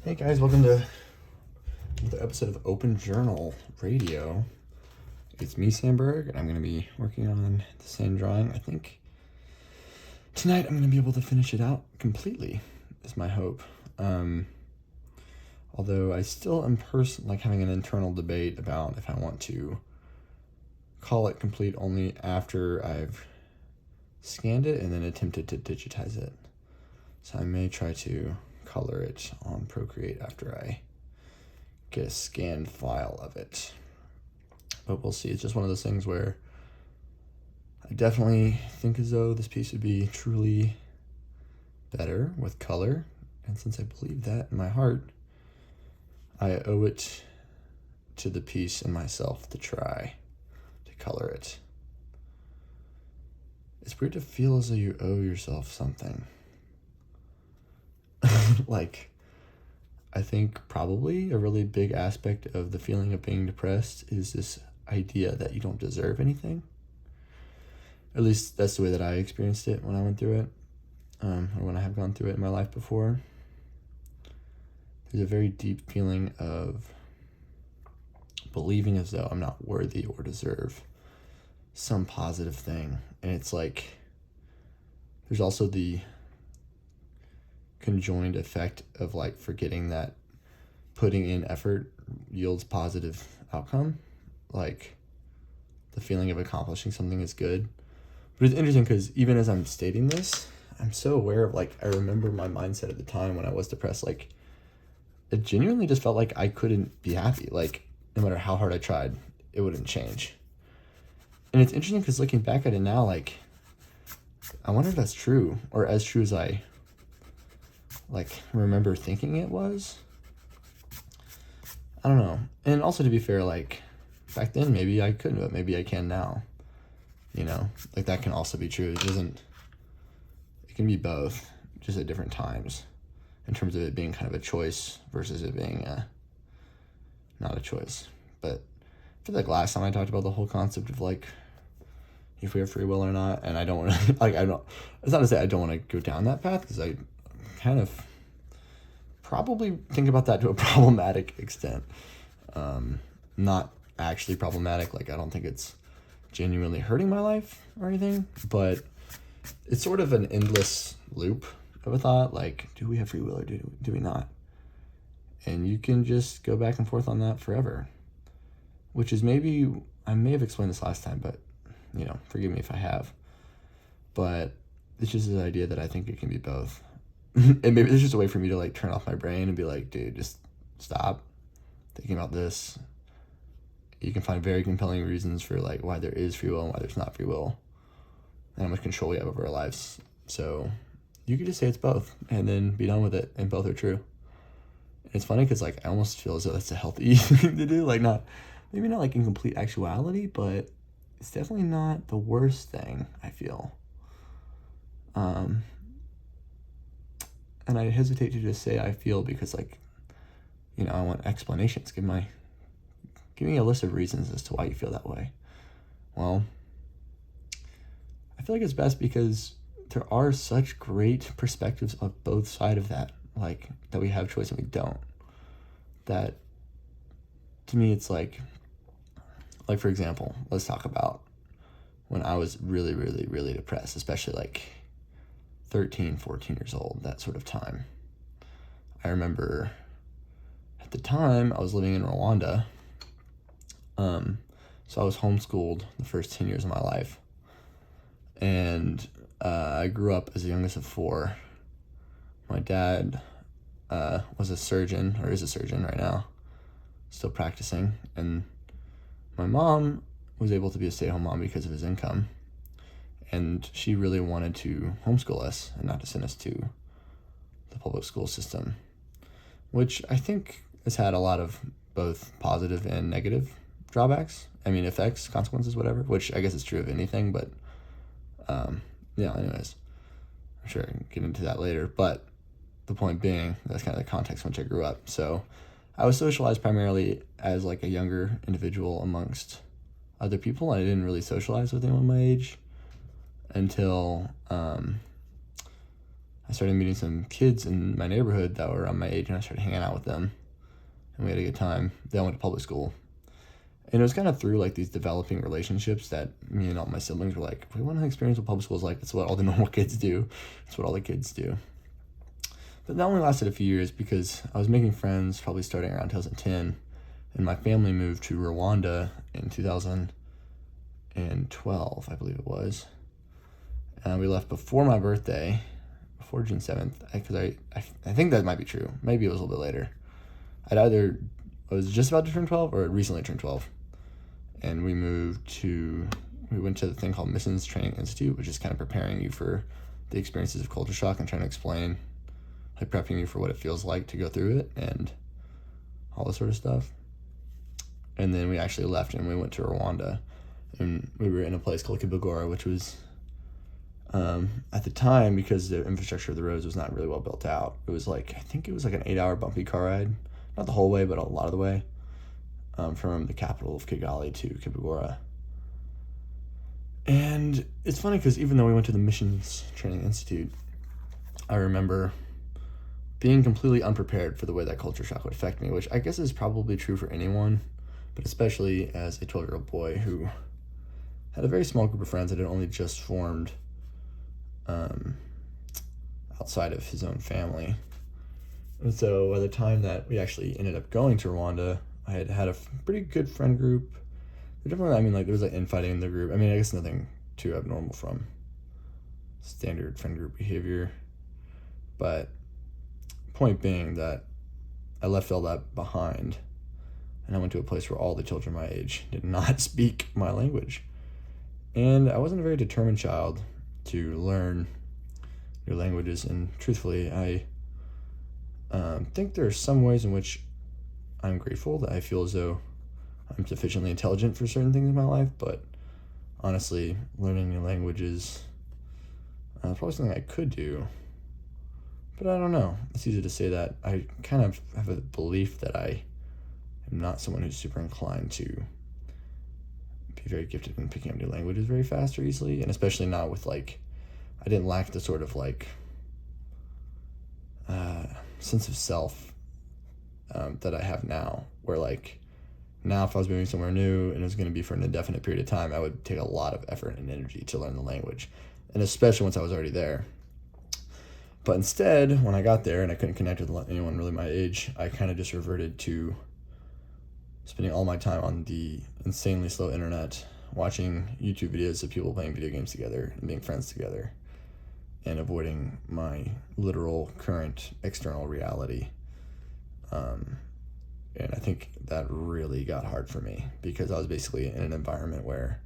Hey guys, welcome to another episode of Open Journal Radio. It's me, Sandberg, and I'm going to be working on the same drawing. I think tonight I'm going to be able to finish it out completely, is my hope. Although I still am having an internal debate about if I want to call it complete only after I've scanned it and then attempted to digitize it. So I may try to color it on Procreate after I get a scanned file of it. But we'll see. It's just one of those things where I definitely think as though this piece would be truly better with color. And since I believe that in my heart, I owe it to the piece and myself to try to color it. It's weird to feel as though you owe yourself something. I think probably a really big aspect of the feeling of being depressed is this idea that you don't deserve anything. At least that's the way that I experienced it when I went through it, or when I have gone through it in my life before. There's a very deep feeling of believing as though I'm not worthy or deserve some positive thing. And it's like, there's also the conjoined effect of forgetting that putting in effort yields positive outcome. Like the feeling of accomplishing something is good. But it's interesting because even as I'm stating this, I'm so aware of I remember my mindset at the time when I was depressed. It genuinely just felt like I couldn't be happy. No matter how hard I tried, it wouldn't change. And it's interesting because looking back at it now, I wonder if that's true, or as true as I remember thinking it was. I don't know. And also, to be fair, back then maybe I couldn't, but maybe I can now. That can also be true. It can be both, just at different times, in terms of it being kind of a choice versus it being not a choice. But I feel like last time I talked about the whole concept of if we have free will or not, and I don't want to it's not to say I don't want to go down that path, because I kind of probably think about that to a problematic extent. Not actually problematic, I don't think it's genuinely hurting my life or anything, but it's sort of an endless loop of a thought, do we have free will or do we not? And you can just go back and forth on that forever, which is maybe, I may have explained this last time, but forgive me if I have, but it's just this idea that I think it can be both. And maybe there's just a way for me to turn off my brain and be dude, just stop thinking about this. You can find very compelling reasons for why there is free will and why there's not free will, and how much control we have over our lives. So you could just say it's both and then be done with it, and both are true. And it's funny because I almost feel as though that's a healthy thing to do. Maybe not in complete actuality, but it's definitely not the worst thing, I feel. And I hesitate to just say I feel because I want explanations. Give me a list of reasons as to why you feel that way. Well, I feel like it's best because there are such great perspectives of both sides of that, that we have choice and we don't. That, to me, it's for example, let's talk about when I was really, really, really depressed, especially 13, 14 years old, that sort of time. I remember at the time I was living in Rwanda. So I was homeschooled the first 10 years of my life. And I grew up as the youngest of four. My dad was a surgeon, or is a surgeon right now, still practicing. And my mom was able to be a stay-at-home mom because of his income. And she really wanted to homeschool us and not to send us to the public school system, which I think has had a lot of both positive and negative drawbacks. Effects, consequences, whatever, which I guess is true of anything, but anyways, I'm sure I can get into that later. But the point being, that's kind of the context in which I grew up. So I was socialized primarily as a younger individual amongst other people. I didn't really socialize with anyone my age until I started meeting some kids in my neighborhood that were around my age, and I started hanging out with them, and we had a good time. They all went to public school. And it was kind of through like these developing relationships that me and all my siblings were like, we want to experience what public school is like. That's what all the normal kids do. That's what all the kids do. But that only lasted a few years because I was making friends probably starting around 2010, and my family moved to Rwanda in 2012, I believe it was. And we left before my birthday, before June 7th, because I think that might be true. Maybe it was a little bit later. I was just about to turn 12 or recently turned 12. And we went to the thing called Missions Training Institute, which is kind of preparing you for the experiences of culture shock and trying to explain, like prepping you for what it feels like to go through it and all this sort of stuff. And then we actually left and we went to Rwanda, and we were in a place called Kibogora, which was, at the time, because the infrastructure of the roads was not really well built out, I think it was like an 8-hour bumpy car ride, not the whole way, but a lot of the way. From the capital of Kigali to Kibogora. And it's funny because even though we went to the Missions Training Institute, I remember being completely unprepared for the way that culture shock would affect me, which I guess is probably true for anyone, but especially as a 12-year-old boy who had a very small group of friends that had only just formed outside of his own family. And so by the time that we actually ended up going to Rwanda, I had a pretty good friend group. Definitely, there was like infighting in the group. I guess nothing too abnormal from standard friend group behavior. But point being that I left all that behind, and I went to a place where all the children my age did not speak my language. And I wasn't a very determined child to learn new languages, and truthfully, I think there are some ways in which I'm grateful that I feel as though I'm sufficiently intelligent for certain things in my life, but honestly, learning new languages is probably something I could do, but I don't know. It's easy to say that. I kind of have a belief that I am not someone who's super inclined to be very gifted in picking up new languages very fast or easily, and especially not with I didn't lack the sort of sense of self that I have now, where now if I was moving somewhere new and it was going to be for an indefinite period of time, I would take a lot of effort and energy to learn the language, and especially once I was already there. But instead, when I got there and I couldn't connect with anyone really my age, I kind of just reverted to spending all my time on the insanely slow internet, watching YouTube videos of people playing video games together and being friends together, and avoiding my literal current external reality. And I think that really got hard for me because I was basically in an environment where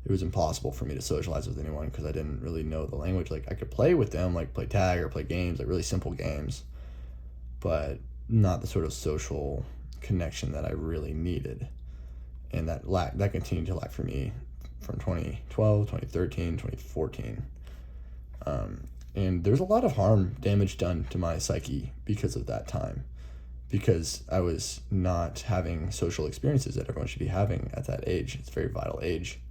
it was impossible for me to socialize with anyone because I didn't really know the language. I could play with them, play tag or play games, really simple games, but not the sort of social connection that I really needed. And that continued to lack for me from 2012, 2013, 2014. And there's a lot of damage done to my psyche because of that time, because I was not having social experiences that everyone should be having at that age. It's a very vital age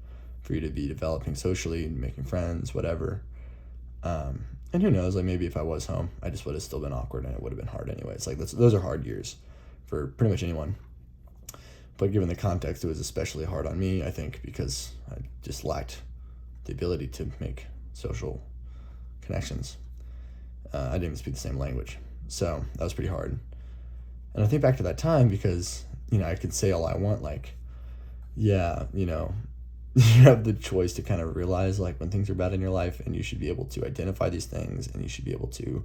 for you to be developing socially, making friends, whatever. And who knows, maybe if I was home, I just would have still been awkward and it would have been hard anyways. Those are hard years for pretty much anyone. But given the context, it was especially hard on me, I think, because I just lacked the ability to make social connections. I didn't even speak the same language. So that was pretty hard. And I think back to that time because, I could say all I want, you have the choice to kind of realize, when things are bad in your life, and you should be able to identify these things, and you should be able to,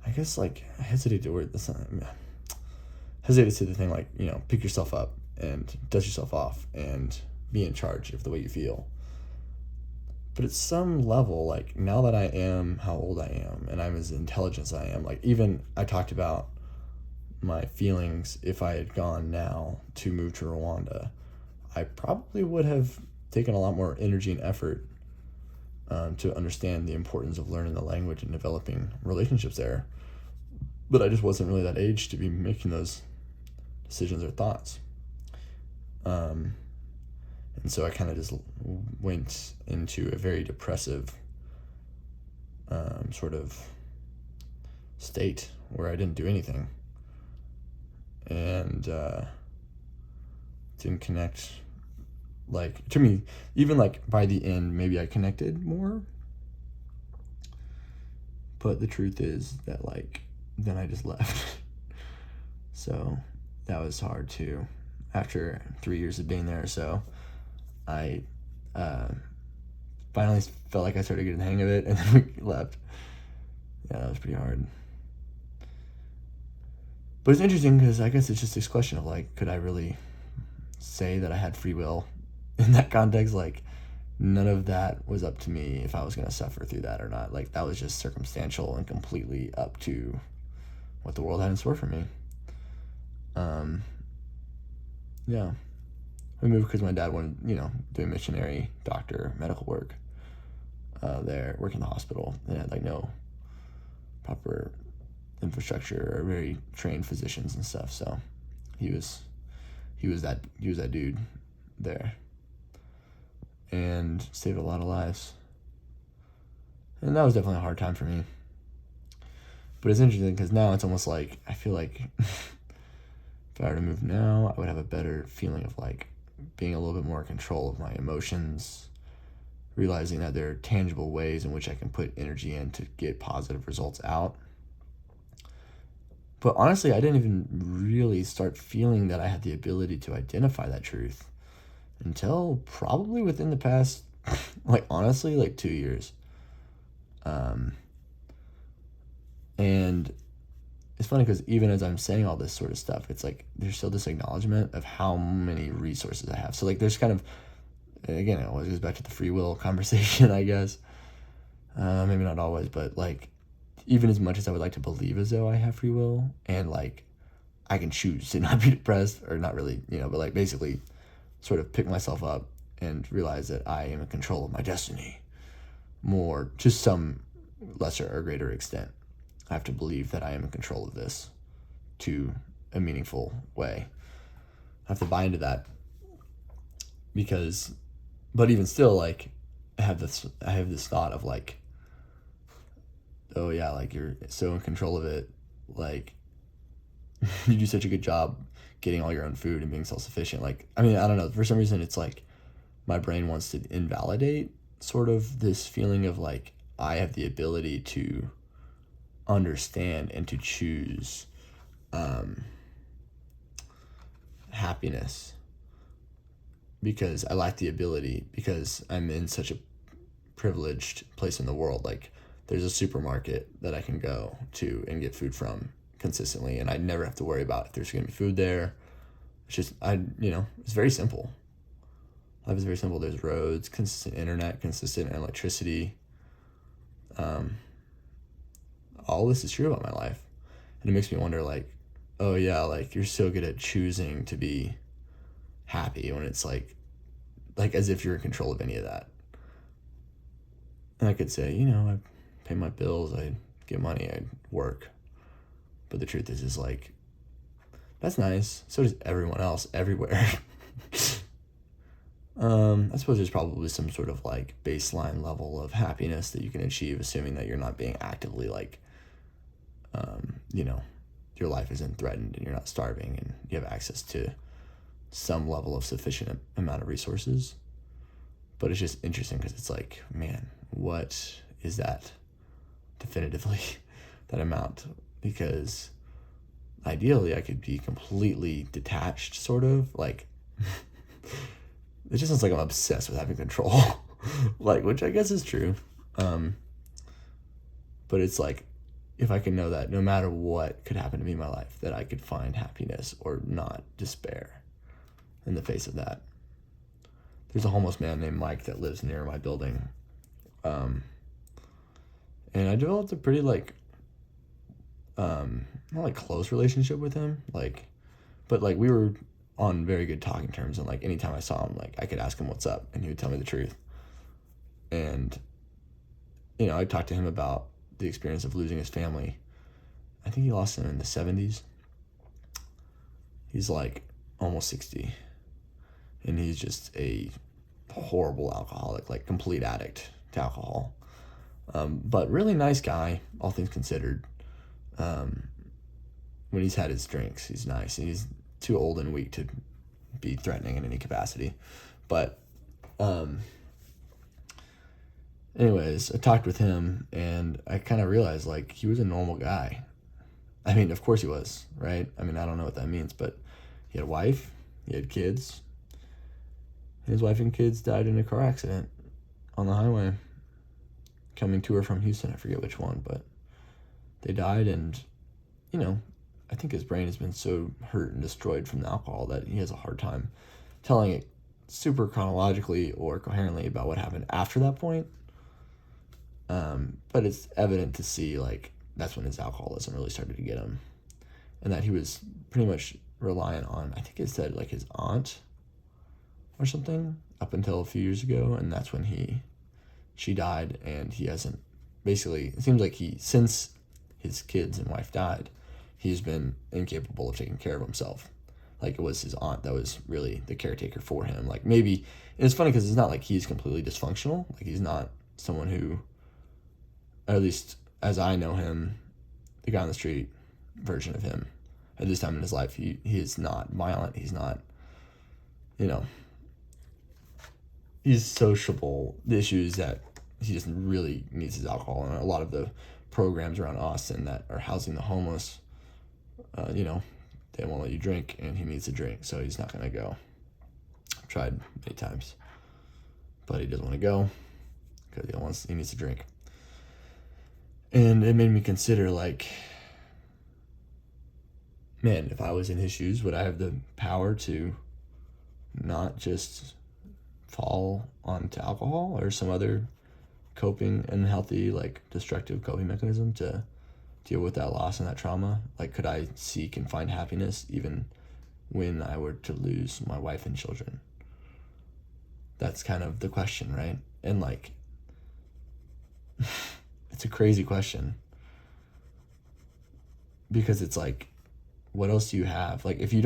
I guess, I hesitate to say the thing, pick yourself up and dust yourself off and be in charge of the way you feel. But at some level, now that I am how old I am and I'm as intelligent as I am, even I talked about my feelings if I had gone now to move to Rwanda, I probably would have taken a lot more energy and effort to understand the importance of learning the language and developing relationships there. But I just wasn't really that age to be making those decisions or thoughts. And so I kind of just went into a very depressive sort of state where I didn't do anything and didn't connect. Like, to me, even like by the end, maybe I connected more. But the truth is that like, then I just left. So that was hard too. After 3 years of being there, so I finally felt like I started getting the hang of it, and then we left. Yeah, that was pretty hard. But it's interesting because I guess it's just this question of like, could I really say that I had free will in that context? Like, none of that was up to me if I was going to suffer through that or not. Like, that was just circumstantial and completely up to what the world had in store for me. Yeah. We moved because my dad wanted, doing missionary, doctor, medical work there, working in the hospital. They had like no proper infrastructure or very trained physicians and stuff. So he was that dude there, and saved a lot of lives. And that was definitely a hard time for me. But it's interesting because now it's almost like I feel like if I were to move now, I would have a better feeling of like being a little bit more in control of my emotions, realizing that there are tangible ways in which I can put energy in to get positive results out. But honestly, I didn't even really start feeling that I had the ability to identify that truth until probably within the past, like honestly, like 2 years. And it's funny because even as I'm saying all this sort of stuff, it's like there's still this acknowledgement of how many resources I have. So like there's kind of, again, it always goes back to the free will conversation, I guess. Maybe not always, but like even as much as I would like to believe as though I have free will and like I can choose to not be depressed, or not really, but like basically sort of pick myself up and realize that I am in control of my destiny more to some lesser or greater extent. I have to believe that I am in control of this to a meaningful way. I have to buy into that but even still, like, I have this thought of like, oh yeah, like you're so in control of it. Like, you do such a good job getting all your own food and being self-sufficient. Like, I mean, I don't know. For some reason, it's like my brain wants to invalidate sort of this feeling of like, I have the ability to understand and to choose happiness, because I lack the ability, because I'm in such a privileged place in the world. Like, there's a supermarket that I can go to and get food from consistently, and I never have to worry about if there's going to be food there. It's just, it's very simple. Life is very simple. There's roads, consistent internet, consistent electricity. All this is true about my life. And it makes me wonder, like, oh yeah, like you're so good at choosing to be happy, when it's like as if you're in control of any of that. And I could say, I pay my bills, I get money, I work. But the truth is like, that's nice. So does everyone else everywhere. I suppose there's probably some sort of like baseline level of happiness that you can achieve, assuming that you're not being actively like, your life isn't threatened and you're not starving and you have access to some level of sufficient amount of resources. But it's just interesting because it's like, man, what is that definitively, that amount? Because ideally I could be completely detached, sort of like, it just sounds like I'm obsessed with having control, like, which I guess is true. But it's like, if I can know that no matter what could happen to me in my life, that I could find happiness or not despair in the face of that. There's a homeless man named Mike that lives near my building. And I developed a pretty like, not like close relationship with him, but we were on very good talking terms, and like anytime I saw him, like I could ask him what's up and he would tell me the truth. And I talked to him about the experience of losing his family. I think he lost them in the 70s. He's like almost 60, and he's just a horrible alcoholic, like complete addict to alcohol. But really nice guy, all things considered. When he's had his drinks, he's nice. He's too old and weak to be threatening in any capacity. But anyways, I talked with him, and I kind of realized, like, he was a normal guy. I mean, of course he was, right? I mean, I don't know what that means, but he had a wife, he had kids. His wife and kids died in a car accident on the highway coming to or from Houston. I forget which one, but they died, and, you know, I think his brain has been so hurt and destroyed from the alcohol that he has a hard time telling it super chronologically or coherently about what happened after that point. But it's evident to see, like, that's when his alcoholism really started to get him. And that he was pretty much reliant on, I think it said, like, his aunt or something up until a few years ago. And that's when she died, and he hasn't, basically, it seems like since his kids and wife died, he's been incapable of taking care of himself. Like, it was his aunt that was really the caretaker for him. Like, maybe, and it's funny because it's not like he's completely dysfunctional. Like, he's not someone who, or at least as I know him, the guy on the street version of him at this time in his life, he is not violent. He's not, he's sociable. The issue is that he just really needs his alcohol. And a lot of the programs around Austin that are housing the homeless, they won't let you drink, and he needs a drink, so he's not going to go. I've tried many times, but he doesn't want to go because he needs to drink. And it made me consider, like, man, if I was in his shoes, would I have the power to not just fall onto alcohol or some other coping, unhealthy, like, destructive coping mechanism to deal with that loss and that trauma? Like, could I seek and find happiness even when I were to lose my wife and children? That's kind of the question, right? And, like, it's a crazy question, because it's like, what else do you have? Like, if you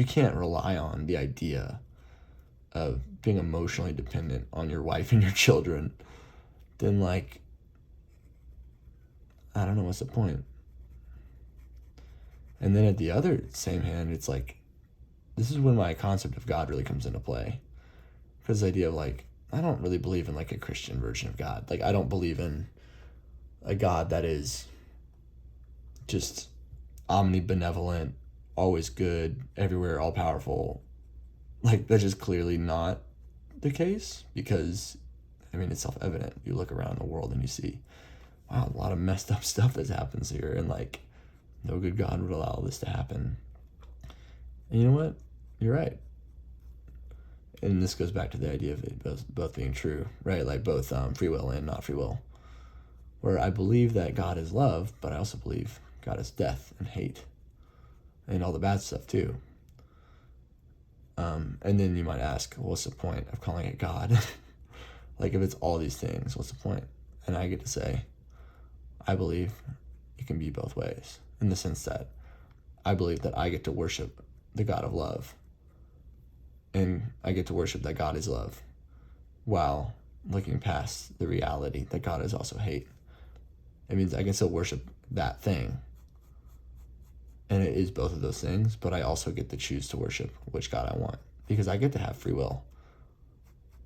can't rely on the idea of being emotionally dependent on your wife and your children, then, like, I don't know, what's the point? And then at the other same hand, it's like, this is when my concept of God really comes into play. Because the idea of, like, I don't really believe in, like, a Christian version of God. Like, I don't believe in a God that is just omnibenevolent, always good, everywhere, all powerful. Like, that's just clearly not the case, because, I mean, it's self-evident. You look around the world and you see, wow, a lot of messed up stuff that happens here, and, like, no good God would allow this to happen. And you know what? You're right. And this goes back to the idea of it both being true, right? Like, both free will and not free will. Where I believe that God is love, but I also believe God is death and hate and all the bad stuff too. And then you might ask, well, what's the point of calling it God? Like, if it's all these things, what's the point? And I get to say, I believe it can be both ways, in the sense that I believe that I get to worship the God of love, and I get to worship that God is love, while looking past the reality that God is also hate. It means I can still worship that thing, and it is both of those things, but I also get to choose to worship which God I want, because I get to have free will.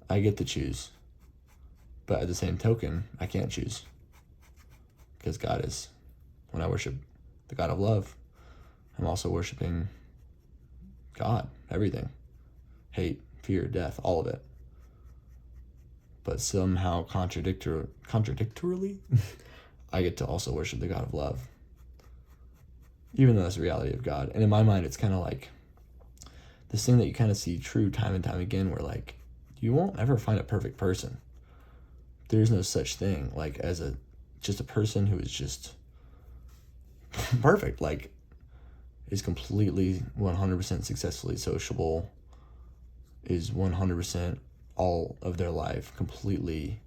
I get to choose. But at the same token, I can't choose, because God is, when I worship the God of love, I'm also worshiping God, everything. Hate, fear, death, all of it. But somehow contradictorily, I get to also worship the God of love, even though that's the reality of God. And in my mind, it's kind of like this thing that you kind of see true time and time again, where, like, you won't ever find a perfect person. There's no such thing, like, as just a person who is just perfect, like, is completely 100% successfully sociable, is 100% all of their life completely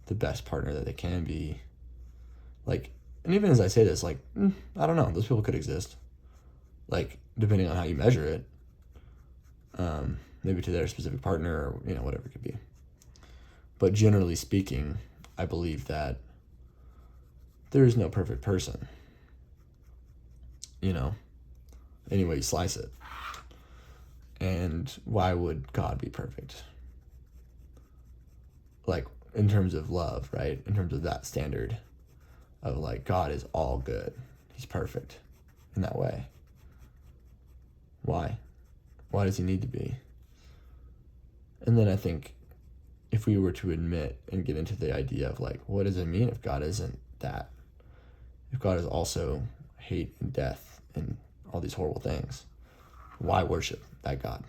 the best partner that they can be. Like, and even as I say this, like, I don't know, those people could exist, like, depending on how you measure it, maybe to their specific partner, or, whatever it could be. But generally speaking, I believe that there is no perfect person, any way you slice it. And why would God be perfect? Like, in terms of love, right? In terms of that standard of like, God is all good. He's perfect in that way. Why? Why does he need to be? And then I think if we were to admit and get into the idea of like, what does it mean if God isn't that? If God is also hate and death and all these horrible things, why worship that God?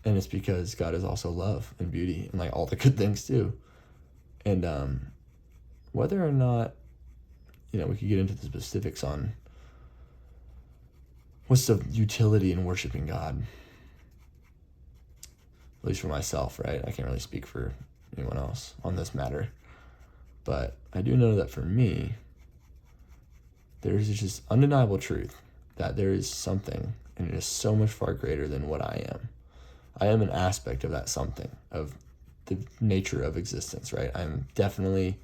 And it's because God is also love and beauty and like all the good things too. And whether or not, we could get into the specifics on what's the utility in worshiping God, at least for myself, right? I can't really speak for anyone else on this matter. But I do know that for me, there's just undeniable truth that there is something, and it is so much far greater than what I am. I am an aspect of that something, of the nature of existence, right? I'm definitely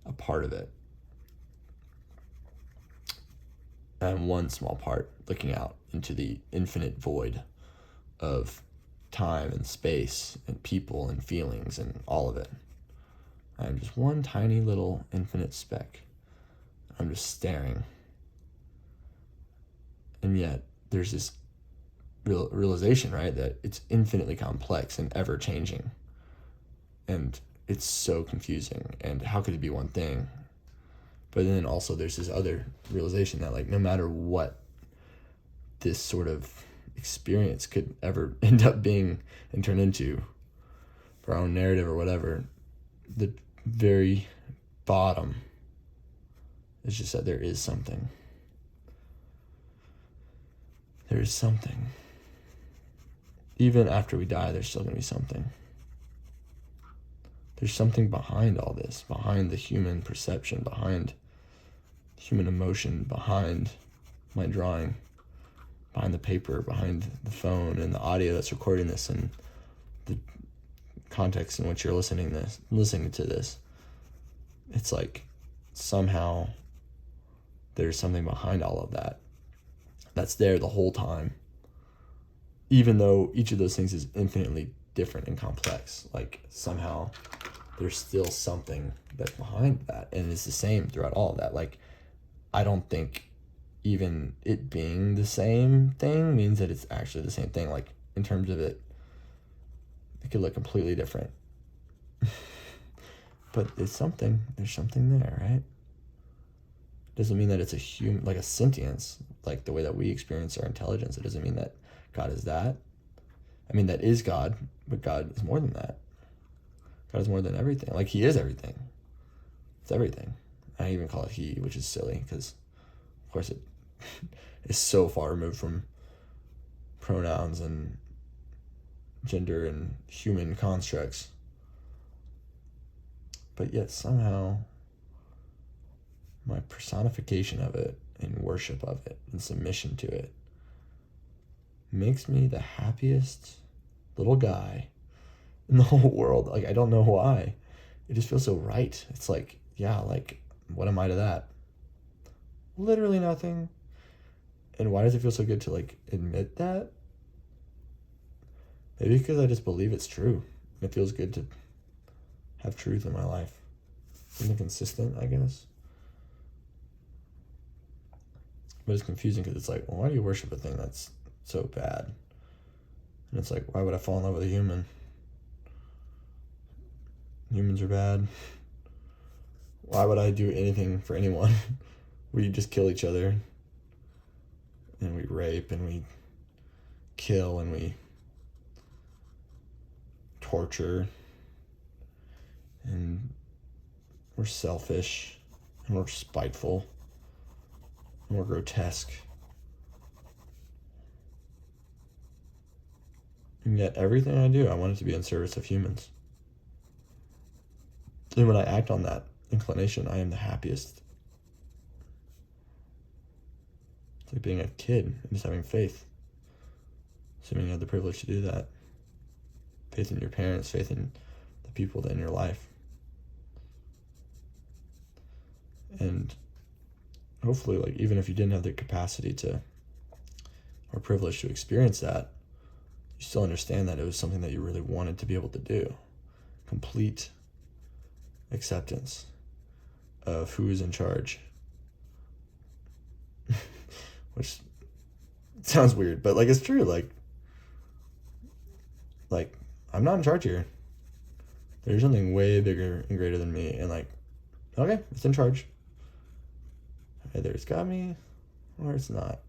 a part of it. I'm one small part looking out into the infinite void of time and space and people and feelings and all of it. I'm just one tiny little infinite speck. I'm just staring. And yet there's this realization, right, that it's infinitely complex and ever changing. And it's so confusing. And how could it be one thing? But then also there's this other realization that like no matter what this sort of experience could ever end up being and turn into for our own narrative or whatever, the very bottom is just that there is something. There is something. Even after we die, there's still going to be something. There's something behind all this, behind the human perception, behind human emotion, behind my drawing, behind the paper, behind the phone and the audio that's recording this and the context in which you're listening to this. It's like somehow there's something behind all of that that's there the whole time, even though each of those things is infinitely different and complex. Like somehow there's still something that's behind that, and it's the same throughout all of that. Like I don't think even it being the same thing means that it's actually the same thing. Like in terms of it could look completely different. But it's something. There's something there, right? Doesn't mean that it's a human, like a sentience, like the way that we experience our intelligence. It doesn't mean that God is that. I mean, that is God, but God is more than that. God is more than everything. Like he is everything. It's everything. I even call it he, which is silly because, of course, it is so far removed from pronouns and gender and human constructs. But yet somehow my personification of it and worship of it and submission to it makes me the happiest little guy in the whole world. Like, I don't know why. It just feels so right. It's like, yeah, like, what am I to that? Literally nothing. And why does it feel so good to, like, admit that? Maybe because I just believe it's true. It feels good to have truth in my life. Something consistent, I guess. But it's confusing because it's like, well, why do you worship a thing that's so bad? And it's like, why would I fall in love with a human? Humans are bad. Why would I do anything for anyone? We just kill each other. And we rape and we kill and we torture. And we're selfish. And we're spiteful. And we're grotesque. And yet everything I do, I want it to be in service of humans. And when I act on that inclination, I am the happiest. It's like being a kid and just having faith. Assuming you have the privilege to do that. Faith in your parents, faith in the people in your life. And hopefully, like, even if you didn't have the capacity to, or privilege to experience that, you still understand that it was something that you really wanted to be able to do. Complete acceptance of who is in charge. Which sounds weird, but like, it's true. Like I'm not in charge here. There's something way bigger and greater than me, and like, okay, it's in charge. Either it's got me or it's not.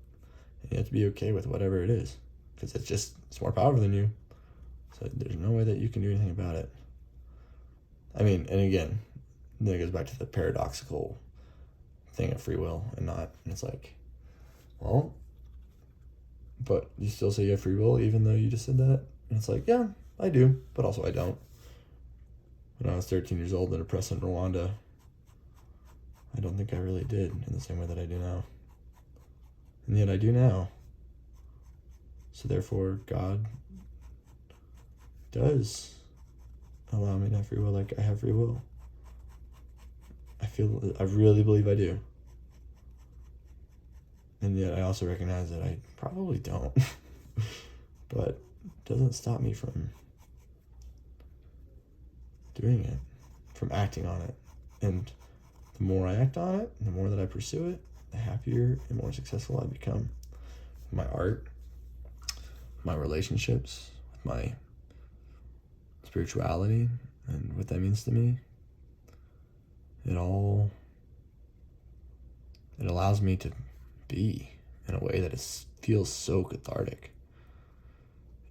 And you have to be okay with whatever it is, because it's more powerful than you. So there's no way that you can do anything about it. I mean, and again, then it goes back to the paradoxical thing of free will and not. And it's like, well, but you still say you have free will even though you just said that? And it's like, yeah, I do, but also I don't. When I was 13 years old and oppressed in Rwanda, I don't think I really did in the same way that I do now. And yet I do now. So therefore, God does allow me to have free will like I have free will. I really believe I do. And yet I also recognize that I probably don't. But it doesn't stop me from doing it, from acting on it. And the more I act on it, the more that I pursue it, the happier and more successful I become. My art, my relationships, my spirituality, and what that means to me. It allows me to be in a way that feels so cathartic.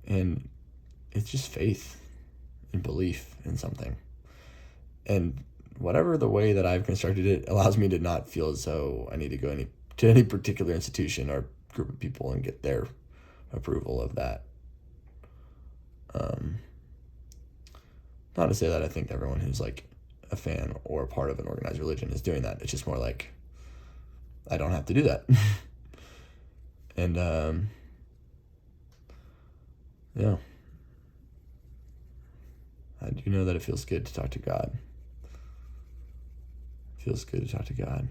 And it's just faith and belief in something. And whatever the way that I've constructed it allows me to not feel as though I need to go to any particular institution or group of people and get their approval of that. Not to say that I think everyone who's like a fan or a part of an organized religion is doing that. It's just more like, I don't have to do that. And yeah, I do know that it feels good to talk to God. It feels good to talk to God,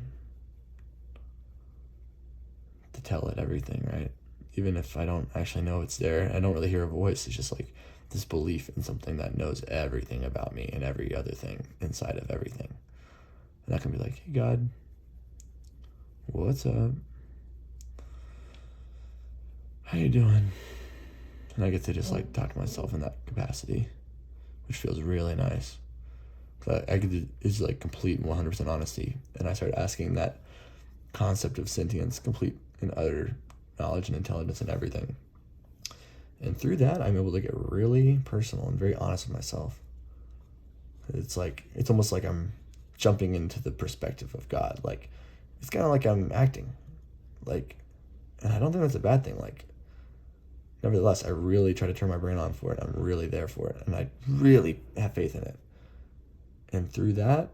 to tell it everything, right? Even if I don't actually know it's there, I don't really hear a voice. It's just like this belief in something that knows everything about me and every other thing inside of everything. And I can be like, hey, God, what's up? How you doing? And I get to just like talk to myself in that capacity, which feels really nice. But it's like complete 100% honesty. And I start asking that concept of sentience, complete and utter knowledge and intelligence and everything. And through that, I'm able to get really personal and very honest with myself. It's almost like I'm jumping into the perspective of God. Like, it's kind of like I'm acting. Like, and I don't think that's a bad thing. Like, nevertheless, I really try to turn my brain on for it. I'm really there for it. And I really have faith in it. And through that,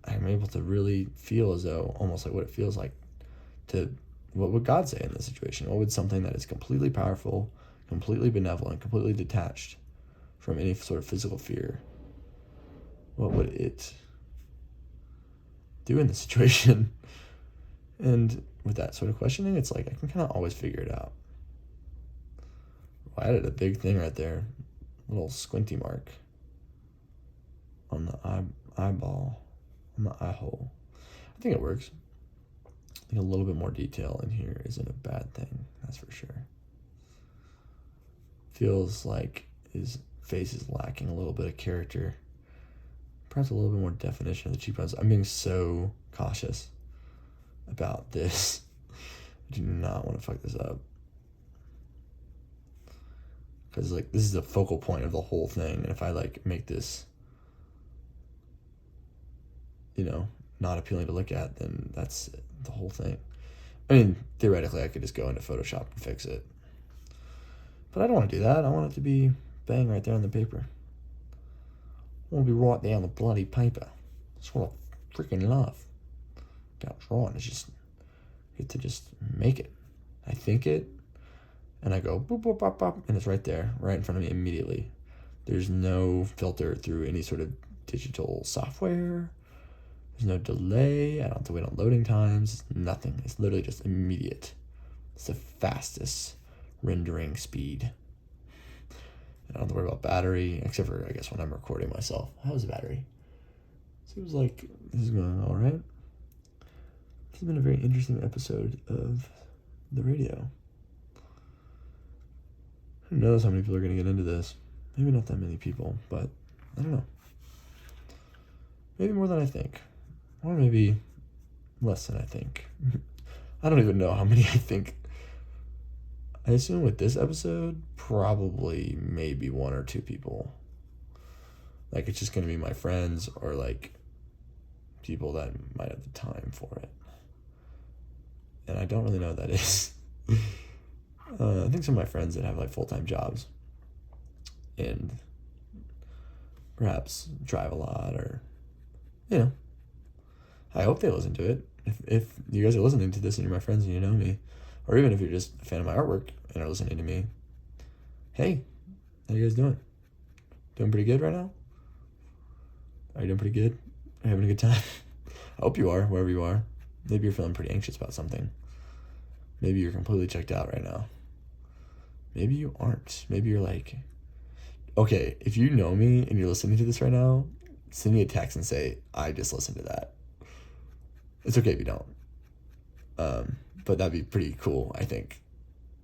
I'm able to really feel as though, almost like what it feels like to, what would God say in this situation? What would something that is completely powerful, completely benevolent, completely detached from any sort of physical fear, what would it do in this situation? And with that sort of questioning, it's like I can kind of always figure it out. I added a big thing right there, a little squinty mark on the eyeball, on the eye hole. I think it works. I think a little bit more detail in here isn't a bad thing, that's for sure. Feels like his face is lacking a little bit of character. Perhaps a little bit more definition of the cheekbones. I'm being so cautious about this. I do not want to fuck this up. Because like this is the focal point of the whole thing. And if I like make this, not appealing to look at, then that's the whole thing. I mean, theoretically, I could just go into Photoshop and fix it. But I don't want to do that. I want it to be bang right there on the paper. I want to be right there on the bloody paper. That's what I freaking love about drawing, is just get to just make it. I think it, and I go boop, boop, bop, bop, and it's right there, right in front of me immediately. There's no filter through any sort of digital software. There's no delay. I don't have to wait on loading times. Nothing. It's literally just immediate. It's the fastest rendering speed. I don't have to worry about battery, except for, I guess, when I'm recording myself. How's the battery? Seems like this is going all right. This has been a very interesting episode of the radio. Who knows how many people are going to get into this? Maybe not that many people, but I don't know. Maybe more than I think. Or maybe less than I think. I don't even know how many I think. I assume with this episode, probably maybe 1 or 2 people. Like, it's just going to be my friends or, like, people that might have the time for it. And I don't really know what that is. I think some of my friends that have, like, full-time jobs and perhaps drive a lot or, you know, I hope they listen to it. If you guys are listening to this and you're my friends and you know me, or even if you're just a fan of my artwork and are listening to me, hey, how you guys doing? Doing pretty good right now? Are you doing pretty good? Are you having a good time? I hope you are, wherever you are. Maybe you're feeling pretty anxious about something. Maybe you're completely checked out right now. Maybe you aren't. Maybe you're like, okay, if you know me and you're listening to this right now, send me a text and say, I just listened to that. It's okay if you don't. But that'd be pretty cool, I think.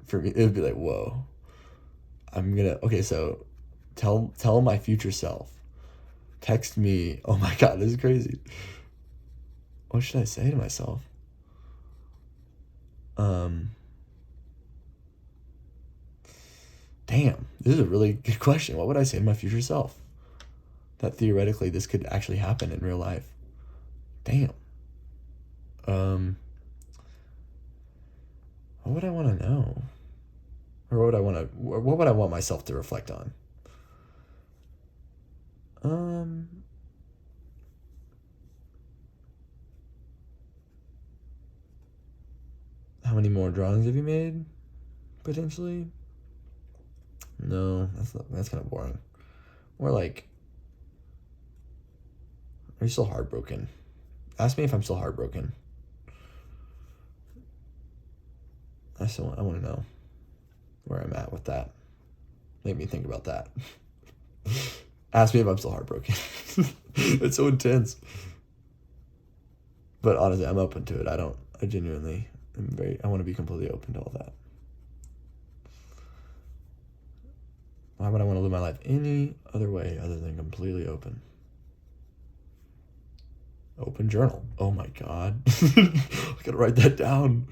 For me, it would be like, whoa. Okay, so tell my future self. Text me. Oh my God, this is crazy. What should I say to myself? Damn, this is a really good question. What would I say to my future self? That theoretically this could actually happen in real life. Damn. What would I want to know? Or what would I want myself to reflect on? How many more drawings have you made? Potentially? No, that's kind of boring. More like, are you still heartbroken? Ask me if I'm still heartbroken. I want to know where I'm at with that. Make me think about that. Ask me if I'm still heartbroken. It's so intense. But honestly, I'm open to it. I genuinely I want to be completely open to all that. Why would I want to live my life any other way other than completely open? Open journal. Oh my God. I gotta write that down.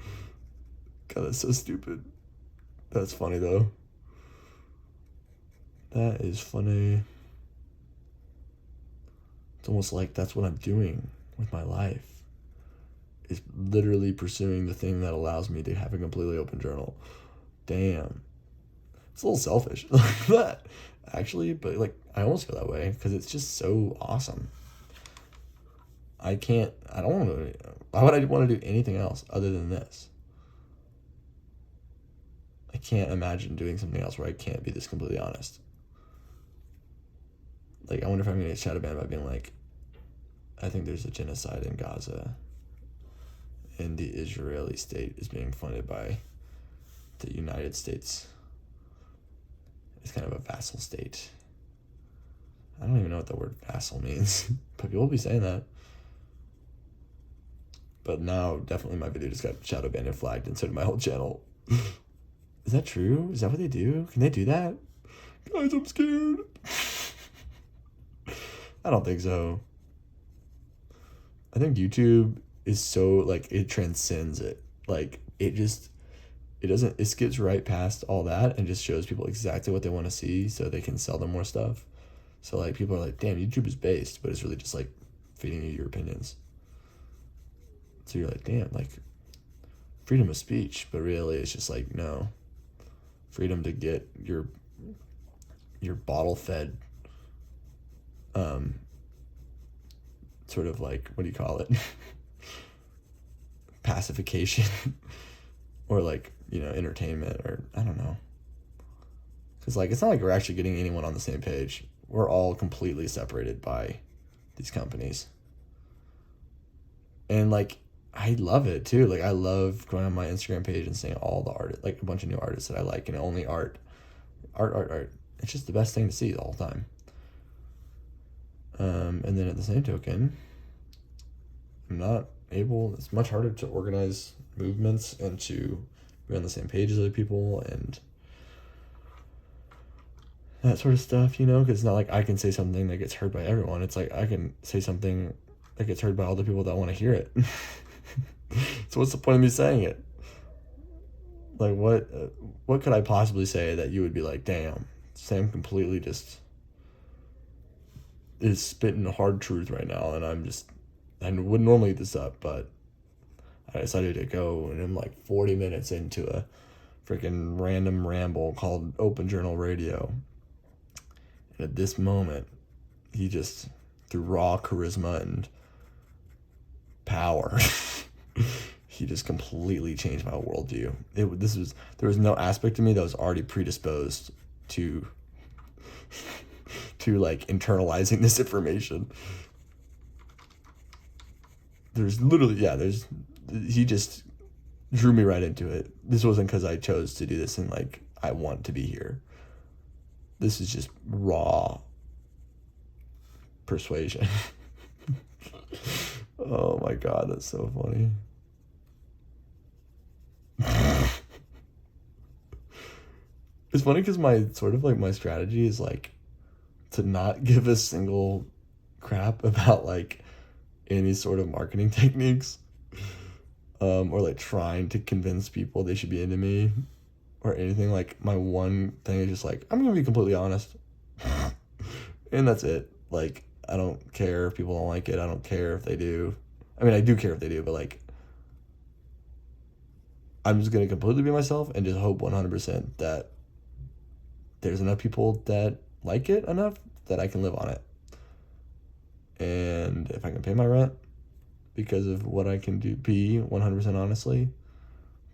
God, that's so stupid. That's funny though. That is funny. It's almost like that's what I'm doing with my life. Is literally pursuing the thing that allows me to have a completely open journal. Damn. It's a little selfish like that, actually, but like I almost feel that way because it's just so awesome. Why would I want to do anything else other than this? I can't imagine doing something else where I can't be this completely honest. Like, I wonder if I'm going to get shadow banned by being like, I think there's a genocide in Gaza and the Israeli state is being funded by the United States. It's kind of a vassal state. I don't even know what the word vassal means, but people will be saying that. But now, definitely my video just got shadow banned and flagged, and so did my whole channel. Is that true? Is that what they do? Can they do that? Guys, I'm scared. I don't think so. I think YouTube is so, like, it transcends it. Like, it skips right past all that and just shows people exactly what they want to see so they can sell them more stuff. So, like, people are like, damn, YouTube is based, but it's really just, like, feeding you your opinions. So you're like, damn, like, freedom of speech, but really it's just like, no. Freedom to get your bottle-fed, sort of like, what do you call it? Pacification or like, entertainment, or I don't know. Because, like, it's not like we're actually getting anyone on the same page. We're all completely separated by these companies. And, like, I love it, too. Like, I love going on my Instagram page and seeing all the art, like, a bunch of new artists that I like, and only art. Art. It's just the best thing to see the whole time. And then at the same token, I'm not able, it's much harder to organize movements and to be on the same page as other people and that sort of stuff, you know, because it's not like I can say something that gets heard by everyone. It's like I can say something that gets heard by all the people that want to hear it. So what's the point of me saying it? Like, what could I possibly say that you would be like, damn, Sam completely just is spitting hard truth right now, and I wouldn't normally eat this up, but I decided to go, and I'm like 40 minutes into a freaking random ramble called Open Journal Radio. And at this moment, he just, through raw charisma and power, he just completely changed my worldview. There was no aspect of me that was already predisposed to like internalizing this information. He just drew me right into it. This wasn't because I chose to do this and like I want to be here. This is just raw persuasion. Oh my God, that's so funny. It's funny because my strategy is like to not give a single crap about like any sort of marketing techniques, or like trying to convince people they should be into me or anything. Like my one thing is just like, I'm gonna be completely honest. And that's it. Like, I don't care if people don't like it. I don't care if they do. I mean, I do care if they do, but like, I'm just gonna completely be myself and just hope 100% that there's enough people that like it enough that I can live on it. And if I can pay my rent because of what I can do, be 100% honestly,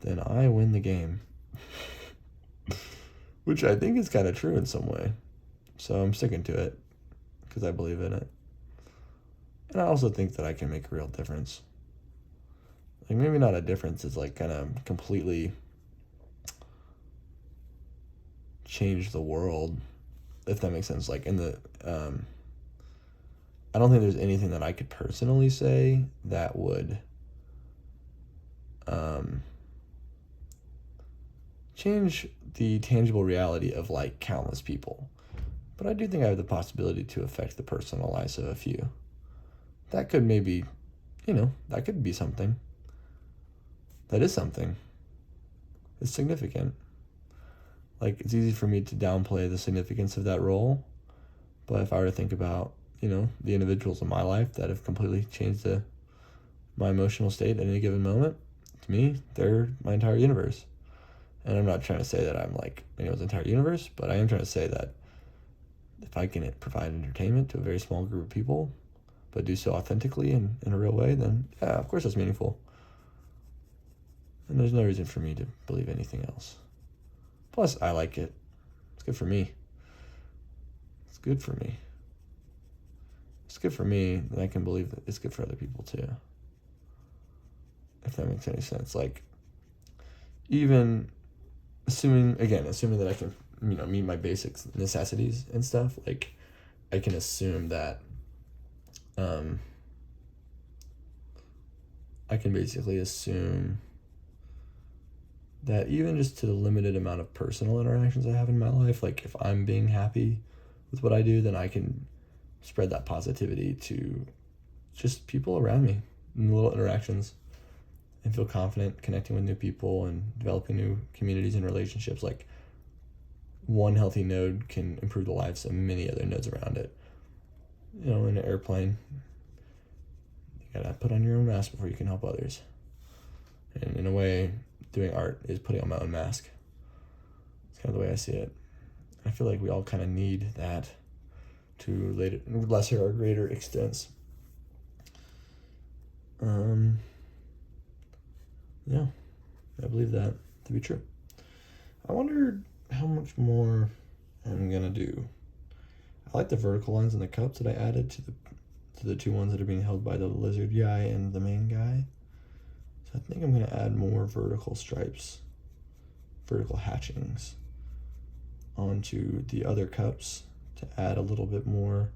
then I win the game. Which I think is kind of true in some way. So I'm sticking to it because I believe in it. And I also think that I can make a real difference. Like, maybe not a difference, it's like kind of completely change the world, if that makes sense. Like, I don't think there's anything that I could personally say that would change the tangible reality of like countless people. But I do think I have the possibility to affect the personal lives of a few. That could maybe, that could be something. That is something. It's significant. Like, it's easy for me to downplay the significance of that role. But if I were to think about, the individuals in my life that have completely changed my emotional state at any given moment, to me, they're my entire universe. And I'm not trying to say that I'm like anyone's entire universe, but I am trying to say that if I can provide entertainment to a very small group of people, but do so authentically and in a real way, then yeah, of course that's meaningful. And there's no reason for me to believe anything else. Plus, I like it. It's good for me. It's good for me. It's good for me, then I can believe that it's good for other people too. If that makes any sense. Like, even assuming that I can, meet my basic necessities and stuff, like, I can assume that, I can basically assume that even just to the limited amount of personal interactions I have in my life, like, if I'm being happy with what I do, then I can spread that positivity to just people around me in little interactions and feel confident connecting with new people and developing new communities and relationships. Like, one healthy node can improve the lives of many other nodes around it. In an airplane, you gotta put on your own mask before you can help others. And in a way, doing art is putting on my own mask. It's kind of the way I see it. I feel like we all kind of need that to lesser or greater extents. Yeah, I believe that to be true. I wonder how much more I'm gonna do, I like the vertical lines in the cups that I added to the two ones that are being held by the lizard guy and the main guy. So I think I'm gonna add more vertical stripes, vertical hatchings onto the other cups to add a little bit more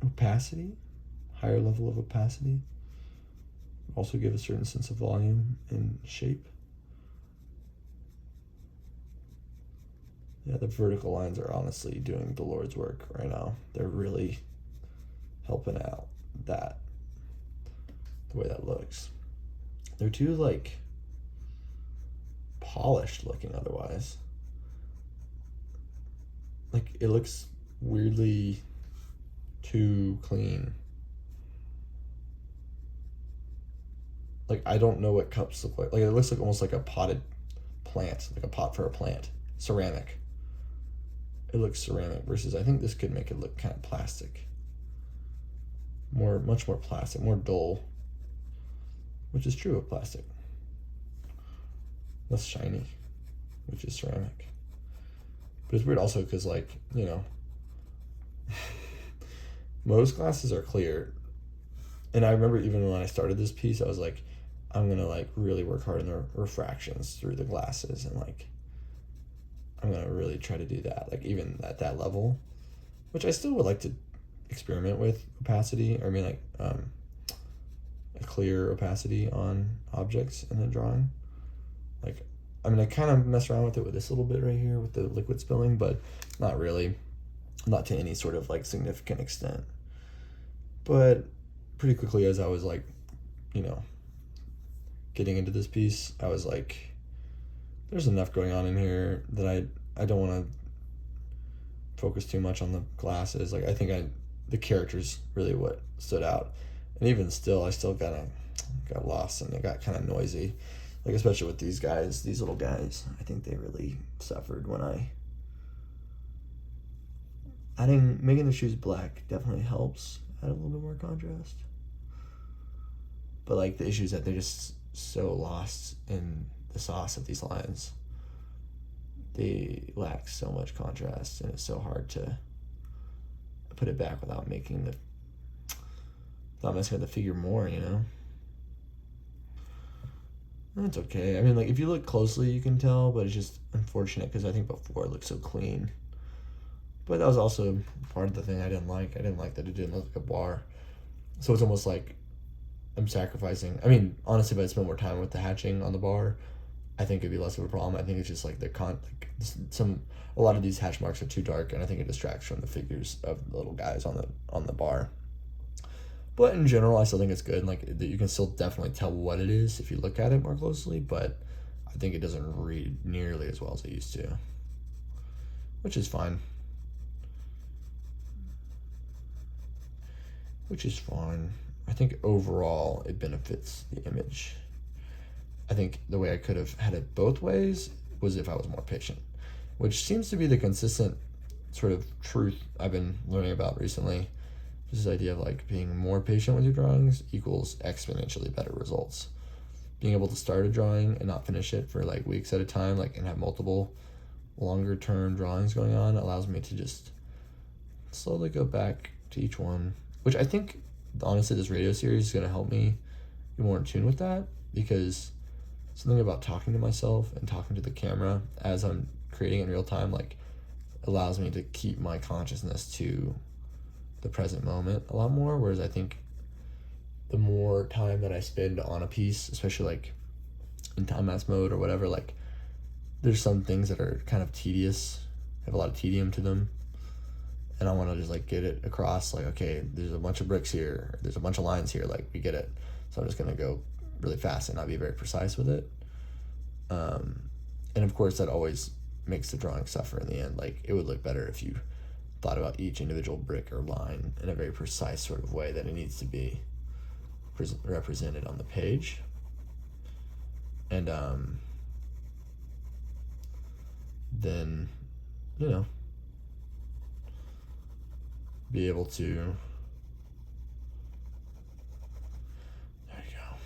opacity, higher level of opacity. Also give a certain sense of volume and shape. Yeah, the vertical lines are honestly doing the Lord's work right now. They're really helping out that, the way that looks. They're too like polished looking otherwise. Like it looks weirdly too clean. Like I don't know what cups look like. Like it looks like almost like a potted plant, like a pot for a plant. Ceramic. It looks ceramic versus I think this could make it look kind of plastic. Much more plastic, more dull. Which is true of plastic. Less shiny, which is ceramic. But it's weird also because like, you know, most glasses are clear. And I remember even when I started this piece, I was like, I'm gonna like really work hard on the refractions through the glasses and like I'm gonna really try to do that, like even at that level, which I still would like to experiment with opacity, or I mean like a clear opacity on objects in the drawing. Like, I mean, I kind of mess around with it with this little bit right here with the liquid spilling, but not really, not to any sort of like significant extent. But pretty quickly as I was like, you know, getting into this piece, I was like, there's enough going on in here that I don't want to focus too much on the glasses. Like I think the character's really what stood out, and even still I still got lost and it got kind of noisy, like especially with these guys, these little guys. I think they really suffered when making the shoes black definitely helps add a little bit more contrast, but like the issue is that they're just so lost in the sauce of these lines. They lack so much contrast and it's so hard to put it back without messing with the figure more, you know? That's okay. I mean, like, if you look closely, you can tell, but it's just unfortunate because I think before it looked so clean. But that was also part of the thing I didn't like. I didn't like that it didn't look like a bar. So it's almost like I'm sacrificing. I mean, honestly, if I spend more time with the hatching on the bar, I think it'd be less of a problem. I think it's just like a lot of these hatch marks are too dark, and I think it distracts from the figures of the little guys on the bar. But in general, I still think it's good. Like you can still definitely tell what it is if you look at it more closely. But I think it doesn't read nearly as well as it used to, which is fine. I think overall it benefits the image. I think the way I could have had it both ways was if I was more patient, which seems to be the consistent sort of truth I've been learning about recently. This idea of like being more patient with your drawings equals exponentially better results. Being able to start a drawing and not finish it for like weeks at a time, like, and have multiple longer term drawings going on allows me to just slowly go back to each one, which I think honestly this radio series is going to help me be more in tune with that, because something about talking to myself and talking to the camera as I'm creating in real time like allows me to keep my consciousness to the present moment a lot more, whereas I think the more time that I spend on a piece, especially like in time-lapse mode or whatever, like there's some things that are kind of tedious, have a lot of tedium to them, and I want to just like get it across like, okay, there's a bunch of bricks here, there's a bunch of lines here, like we get it, so I'm just gonna go really fast and not be very precise with it. And of course that always makes the drawing suffer in the end. Like it would look better if you thought about each individual brick or line in a very precise sort of way that it needs to be represented on the page. And then, you know, be able to, there you go.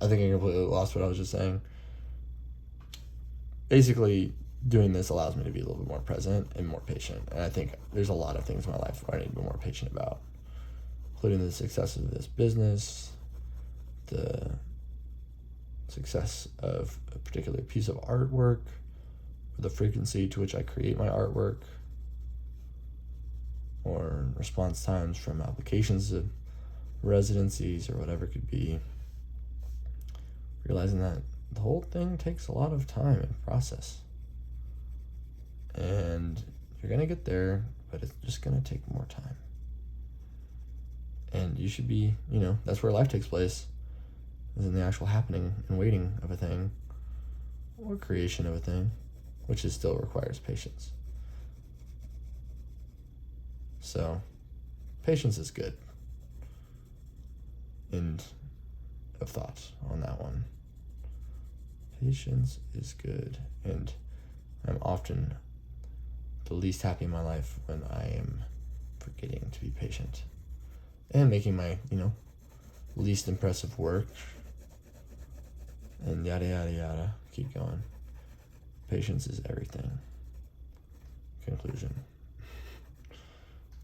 I think I completely lost what I was just saying. Basically, doing this allows me to be a little bit more present and more patient. And I think there's a lot of things in my life where I need to be more patient about, including the success of this business, the success of a particular piece of artwork, or the frequency to which I create my artwork, or response times from applications to residencies or whatever it could be. Realizing that the whole thing takes a lot of time and process. And you're going to get there, but it's just going to take more time. And you should be, that's where life takes place, is in the actual happening and waiting of a thing, or creation of a thing, which still requires patience. So, patience is good. End of thoughts on that one. Patience is good, and I'm often the least happy in my life when I am forgetting to be patient and making my, least impressive work, and yada, yada, yada. Keep going. Patience is everything. Conclusion.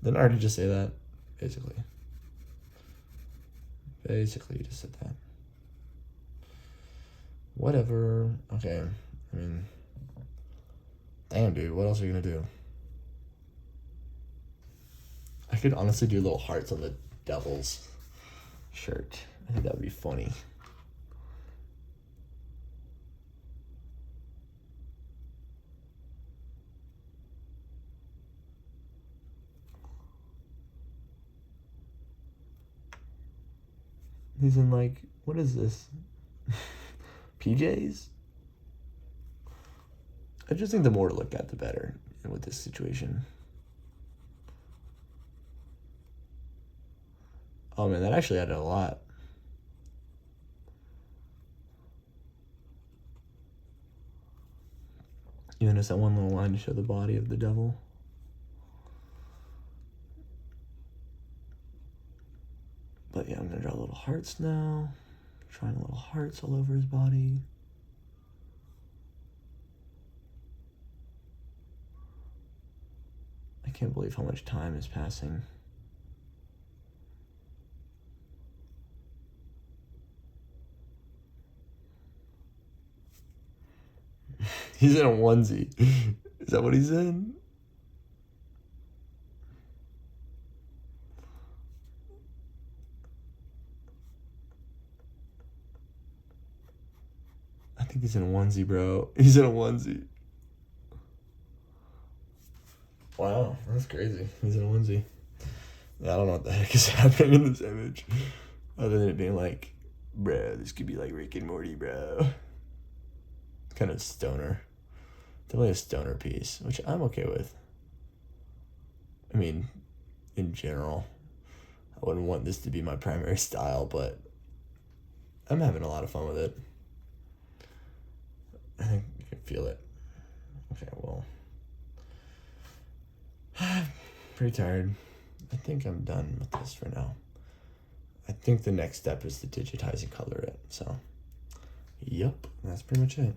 Didn't I already just say that? Basically, you just said that. Whatever. Okay. I mean, damn, dude. What else are you gonna do? I could honestly do little hearts on the devil's shirt. I think that would be funny. He's in like, what is this? PJs? I just think the more to look at, the better with this situation. Oh man, that actually added a lot. You notice that one little line to show the body of the devil? But yeah, I'm gonna draw little hearts now. Drawing little hearts all over his body. I can't believe how much time is passing. He's in a onesie. Is that what he's in? I think he's in a onesie, bro. He's in a onesie. Wow, that's crazy. He's in a onesie. Yeah, I don't know what the heck is happening in this image. Other than it being like, bro, this could be like Rick and Morty, bro. Kind of stoner. Definitely a stoner piece, which I'm okay with. I mean, in general, I wouldn't want this to be my primary style, but I'm having a lot of fun with it. I think you can feel it. Okay, well, pretty tired. I think I'm done with this for now. I think the next step is to digitize and color it. So, yep, that's pretty much it.